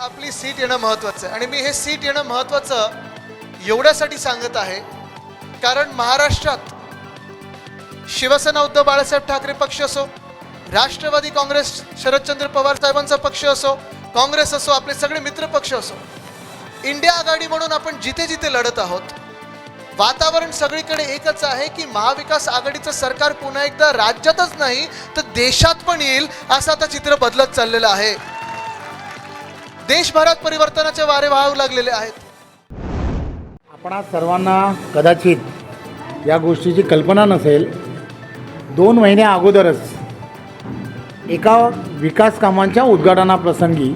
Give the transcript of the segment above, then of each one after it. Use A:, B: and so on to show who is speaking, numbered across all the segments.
A: आपली सीट येणं महत्त्वाचं आहे आणि मी हे सीट येणं महत्त्वाचं एवढ्यासाठी सांगत आहे कारण महाराष्ट्रात शिवसेना उद्धव बाळासाहेब ठाकरे पक्ष असो, राष्ट्रवादी काँग्रेस शरदचंद्र पवार साहेबांचा पक्ष असो, काँग्रेस असो, आपले सगळे मित्र पक्ष असो, इंडिया आघाडी म्हणून आपण जिथे जिथे लढत आहोत, वातावरण सगळीकडे एकच आहे की महाविकास आघाडीचं सरकार पुन्हा एकदा राज्यातच नाही तर देशात पण येईल असं आता चित्र बदलत चाललेलं आहे। देशभरात परिवर्तनाचे वारे वाहू लागलेले आहेत।
B: आपणा सर्वांना कदाचित या गोष्टीची कल्पना नसेल, 2 महिने अगोदरच एका विकास कामांच्या उद्घाटनाप्रसंगी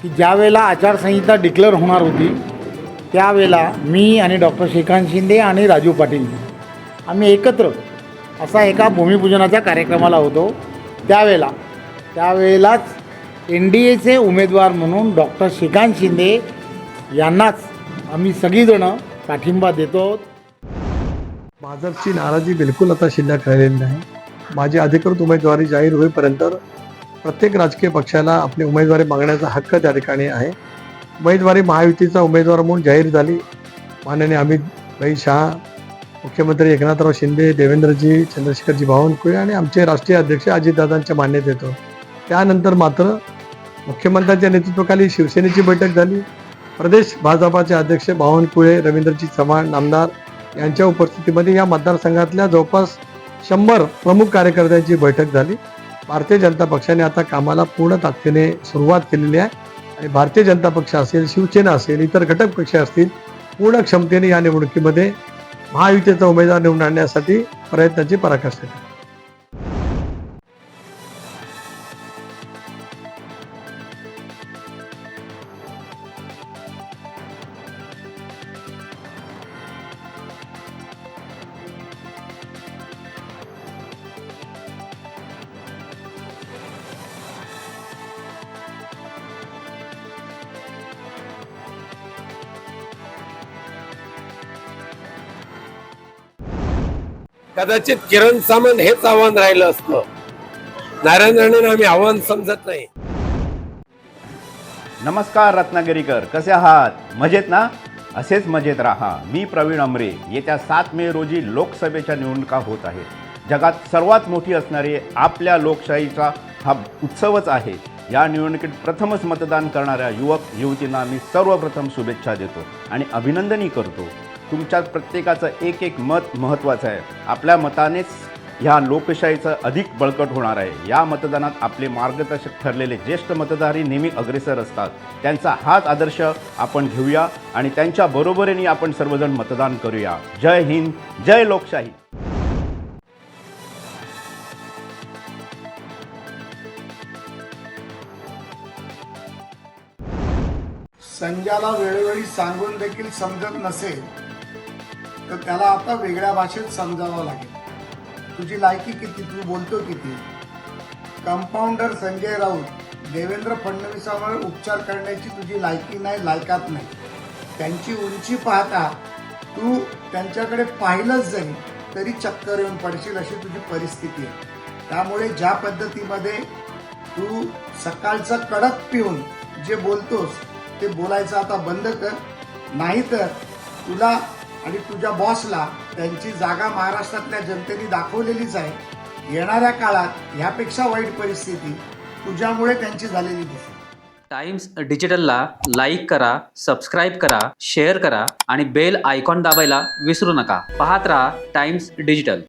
B: की ज्या वेळेला आचारसंहिता डिक्लेअर होणार होती त्यावेळेला मी आणि डॉक्टर श्रीकांत शिंदे आणि राजू पाटील आम्ही एकत्र असा एका भूमिपूजनाच्या कार्यक्रमाला होतो। त्यावेळेलाच NDAचे उमेदवार म्हणून डॉक्टर श्रीकांत शिंदे यांनाच आम्ही सगळीजणं पाठिंबा देतो।
C: भाजपची नाराजी बिलकुल आता शिल्लक राहिलेली नाही। माझी अधिकृत उमेदवारी जाहीर होईपर्यंत प्रत्येक राजकीय पक्षाला आपली उमेदवारी मागण्याचा हक्क त्या ठिकाणी आहे। उमेदवारी महायुतीचा उमेदवार म्हणून जाहीर झाली। माननीय अमित भाई शाह, मुख्यमंत्री एकनाथराव शिंदे, देवेंद्रजी, चंद्रशेखरजी बावनकुळे आणि आमचे राष्ट्रीय अध्यक्ष अजितदादांच्या मान्यतेत येतो। त्यानंतर मात्र मुख्यमंत्र्यांच्या नेतृत्वाखाली शिवसेनेची बैठक झाली। प्रदेश भाजपाचे अध्यक्ष बावनकुळे, रवींद्रजी चव्हाण नामदार यांच्या उपस्थितीमध्ये या मतदारसंघातल्या जवळपास 100 प्रमुख कार्यकर्त्यांची बैठक झाली। भारतीय जनता पक्षाने आता कामाला पूर्ण ताकदीने सुरुवात केलेली आहे आणि भारतीय जनता पक्ष असेल, शिवसेना असेल, इतर घटक पक्ष असतील, पूर्ण क्षमतेने या निवडणुकीमध्ये महायुतीचा उमेदवार निवडून आणण्यासाठी प्रयत्नाची पराकाष्ठा केली।
D: कदाचित किरण सामंत हेच आव्हान राहिलं असतं। नारायण राणेंना आम्ही आव्हान समजत नाही।
E: नमस्कार रत्नागिरीकर, कसे आहात? मजेत ना? असेच मजेत राहा। मी प्रवीण अमरे। येत्या 7 मे रोजी लोकसभेच्या निवडणुका होत आहेत। जगात सर्वात मोठी असणारी आपल्या लोकशाहीचा हा उत्सवच आहे। या निवडणुकीत प्रथमच मतदान करणाऱ्या युवक युवतींना मी सर्वप्रथम शुभेच्छा देतो आणि अभिनंदनही करतो। तुमच्या प्रत्येकाचं एक एक मत महत्त्वाचं आहे। आपल्या मतानेच ह्या लोकशाहीचं अधिक बळकट होणार आहे। या मतदानात आपले मार्गदर्शक ठरलेले ज्येष्ठ मतदारही नेहमी अग्रेसर असतात। त्यांचा हाच आदर्श आपण घेऊया आणि त्यांच्या बरोबरीने आपण सर्वजण मतदान करूया। जय हिंद, जय लोकशाही।
B: संजयला वेळोवेळी सांगून देखील समजत नसेल तर त्याला आता वेगळ्या भाषेत समजावं लागेल। तुझी लायकी किती, तू बोलतो किती। कंपाऊंडर संजय राऊत देवेंद्र फडणवीसांवर उपचार करण्याची तुझी लायकी नाही, लायकात नाही। त्यांची उंची पाहता तू त्यांच्याकडे पाहिलंच जरी तरी चक्कर येऊन पडशील अशी तुझी परिस्थिती आहे। त्यामुळे ज्या पद्धतीमध्ये तू सकाळचं कडक पिऊन जे बोलतोस ते बोलायचं आता बंद कर, नाहीतर तुला आणि तुझ्या बॉसला त्यांची जागा महाराष्ट्रातल्या जनतेने दाखवलेलीच आहे। येणाऱ्या काळात ह्यापेक्षा वाईट परिस्थिती तुझ्यामुळे त्यांची झालेली दिसेल।
F: टाइम्स डिजिटलला लाईक करा, सबस्क्राईब करा, शेअर करा आणि बेल आयकॉन दाबायला विसरू नका। पाहत राहा टाइम्स डिजिटल।